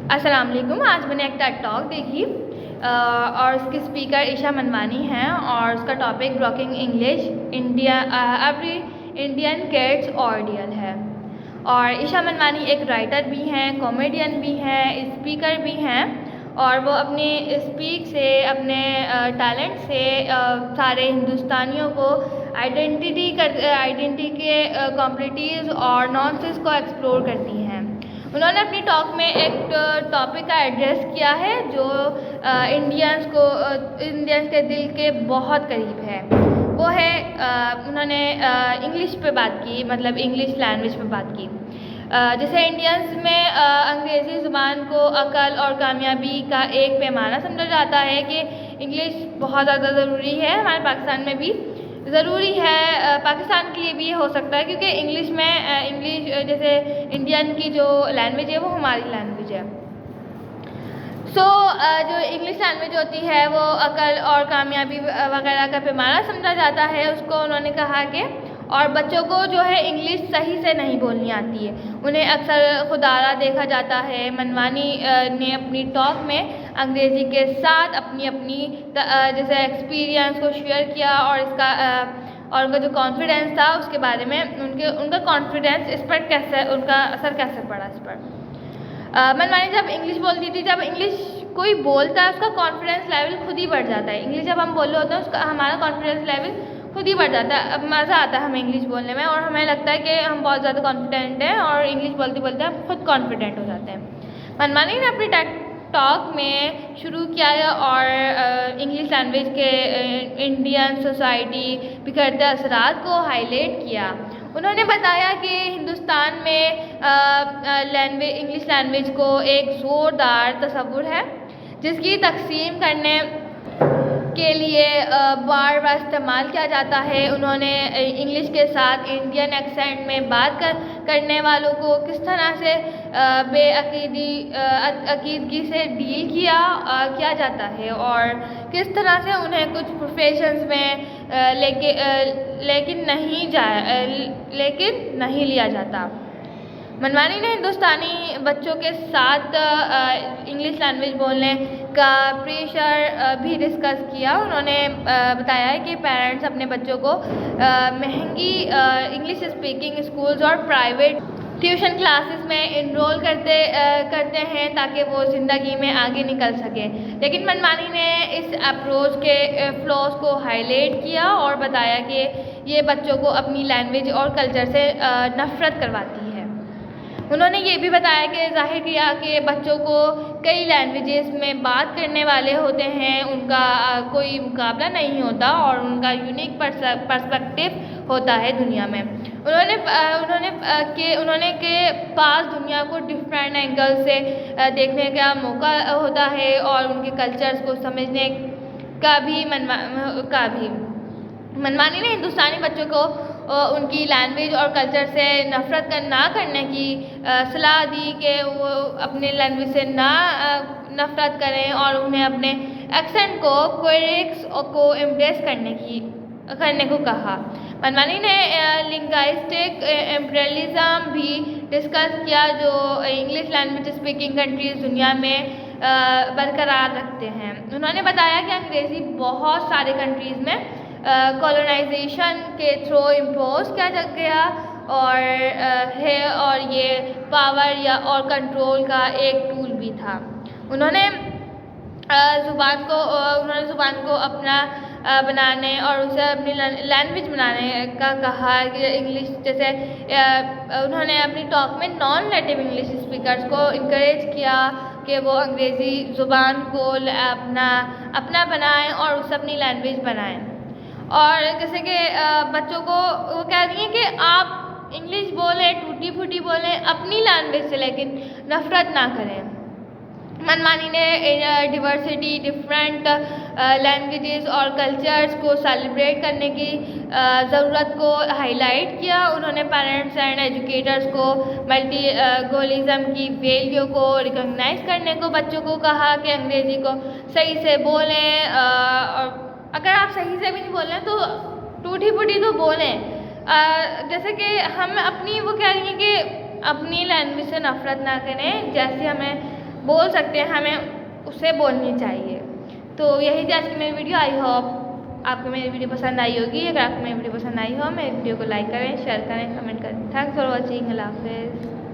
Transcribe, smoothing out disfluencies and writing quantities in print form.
अस्सलाम वालेकुम। आज मैंने एक टेड टॉक देखी और उसकी स्पीकर ईशा मनवानी हैं और उसका topic broking English India every Indian kids ordeal है। और ईशा मनवानी एक राइटर भी हैं, कॉमेडियन भी हैं, स्पीकर भी हैं और वो अपने स्पीक से, अपने टैलेंट से सारे हिंदुस्तानियों को आइडेंटिटी के कॉम्प्लिटीज़ और नॉनसेंस को एक्सप्लोर करती हैं। उन्होंने अपनी टॉक में एक टॉपिक का एड्रेस किया है जो इंडियंस के दिल के बहुत करीब है। वो है उन्होंने इंग्लिश पे बात की, मतलब इंग्लिश लैंग्वेज पे बात की। जैसे इंडियंस में अंग्रेज़ी ज़ुबान को अकल और कामयाबी का एक पैमाना समझा जाता है कि इंग्लिश बहुत ज़्यादा ज़रूरी है। हमारे पाकिस्तान में भी ज़रूरी है, पाकिस्तान के लिए भी ये हो सकता है क्योंकि इंग्लिश जैसे इंडियन की जो लैंग्वेज है वो हमारी लैंग्वेज है। जो इंग्लिश लैंग्वेज होती है वो अकल और कामयाबी वगैरह का पैमाना समझा जाता है। उसको उन्होंने कहा कि और बच्चों को जो है इंग्लिश सही से नहीं बोलनी आती है, उन्हें अक्सर खुदारा देखा जाता है। मनवानी ने अपनी टॉक में अंग्रेज़ी के साथ अपनी जैसे एक्सपीरियंस को शेयर किया और उनका जो कॉन्फिडेंस था उसके बारे में, उनका कॉन्फिडेंस इस पर उनका असर कैसे पड़ा इस पर। मनवानी जब इंग्लिश बोलती थी, जब इंग्लिश कोई बोलता है उसका कॉन्फिडेंस लेवल खुद ही बढ़ जाता है। इंग्लिश जब हम बोल रहे होते हैं उसका हमारा कॉन्फिडेंस लेवल खुद ही बढ़ जाता है। अब मज़ा आता है हमें इंग्लिश बोलने में और हमें लगता है कि हम बहुत ज़्यादा कॉन्फिडेंट हैं और इंग्लिश बोलते बोलते हम खुद कॉन्फिडेंट हो जाते हैं। मनवानी ने अपनी टेड टॉक में शुरू किया और इंग्लिश लैंग्वेज के इंडियन सोसाइटी बिखरते असरात को हाईलाइट किया। उन्होंने बताया कि हिंदुस्तान में इंग्लिश लैंग्वेज को एक ज़ोरदार तस्वुर है जिसकी तकसीम करने के लिए बार बार इस्तेमाल किया जाता है। उन्होंने इंग्लिश के साथ इंडियन एक्सेंट में बात करने वालों को किस तरह से अकीदगी से डील किया जाता है और किस तरह से उन्हें कुछ प्रोफेशंस में लेकिन नहीं लिया जाता। मनवानी ने हिंदुस्तानी बच्चों के साथ इंग्लिश लैंग्वेज बोलने का प्रेशर भी डिस्कस किया। उन्होंने बताया है कि पेरेंट्स अपने बच्चों को महंगी इंग्लिश स्पीकिंग स्कूल्स और प्राइवेट ट्यूशन क्लासेस में इनरोल करते हैं ताकि वो ज़िंदगी में आगे निकल सके। लेकिन मनवानी ने इस अप्रोच के फ्लॉज को हाईलाइट किया और बताया कि ये बच्चों को अपनी लैंग्वेज और कल्चर से नफ़रत करवाती है। उन्होंने ये भी बताया कि जाहिर किया कि बच्चों को कई लैंग्वेजेस में बात करने वाले होते हैं, उनका कोई मुकाबला नहीं होता और उनका यूनिक पर्सपेक्टिव होता है दुनिया में। उन्होंने के पास दुनिया को डिफरेंट एंगल से देखने का मौका होता है और उनके कल्चर्स को समझने का भी मनवानी ने हिंदुस्तानी बच्चों को उनकी लैंग्वेज और कल्चर से नफ़रत ना करने की सलाह दी कि वो अपने लैंग्वेज से नफ़रत करें और उन्हें अपने एक्सेंट को क्वेरिक्स को एम्ब्रेस करने को कहा। मनवानी ने लिंग्विस्टिक इम्पेरियलिज्म भी डिस्कस किया जो इंग्लिश लैंग्वेज स्पीकिंग कंट्रीज़ दुनिया में बरकरार रखते हैं। उन्होंने बताया कि अंग्रेज़ी बहुत सारे कंट्रीज़ में कॉलोनाइजेशन के थ्रू इम्पोज किया गया और ये पावर और कंट्रोल का एक टूल भी था। उन्होंने ज़ुबान को अपना बनाने और उसे अपनी लैंग्वेज बनाने का कहा कि इंग्लिश जैसे उन्होंने अपनी टॉक में नॉन नेटिव इंग्लिश स्पीकर्स को इनकरेज किया कि वो अंग्रेज़ी ज़ुबान को अपना बनाएं और उसे अपनी लैंग्वेज बनाएं। और जैसे कि बच्चों को वो कह रही हैं कि आप इंग्लिश बोलें, टूटी फूटी बोलें अपनी लैंग्वेज से, लेकिन नफ़रत ना करें। मनवानी ने डिवर्सिटी, डिफरेंट लैंग्वेजेस और कल्चर्स को सेलिब्रेट करने की ज़रूरत को हाईलाइट किया। उन्होंने पेरेंट्स एंड एजुकेटर्स को मल्टीलिंगुअलिज्म की वैल्यू को रिकॉग्नाइज करने को बच्चों को कहा कि अंग्रेज़ी को सही से बोलें और अगर आप सही से भी नहीं बोल रहे हैं तो टूटी फूटी तो बोलें। जैसे कि हम अपनी वो कह रही हैं कि अपनी लैंग्वेज से नफ़रत ना करें, जैसे हमें बोल सकते हैं, हमें उसे बोलनी चाहिए। तो यही थी आज की मेरी वीडियो। आई होप आपको मेरी वीडियो पसंद आई होगी। अगर आपको मेरी वीडियो पसंद आई हो, मेरी वीडियो को लाइक करें, शेयर करें, कमेंट करें। Thanks for watching. अल्लाह हाफ़िज़।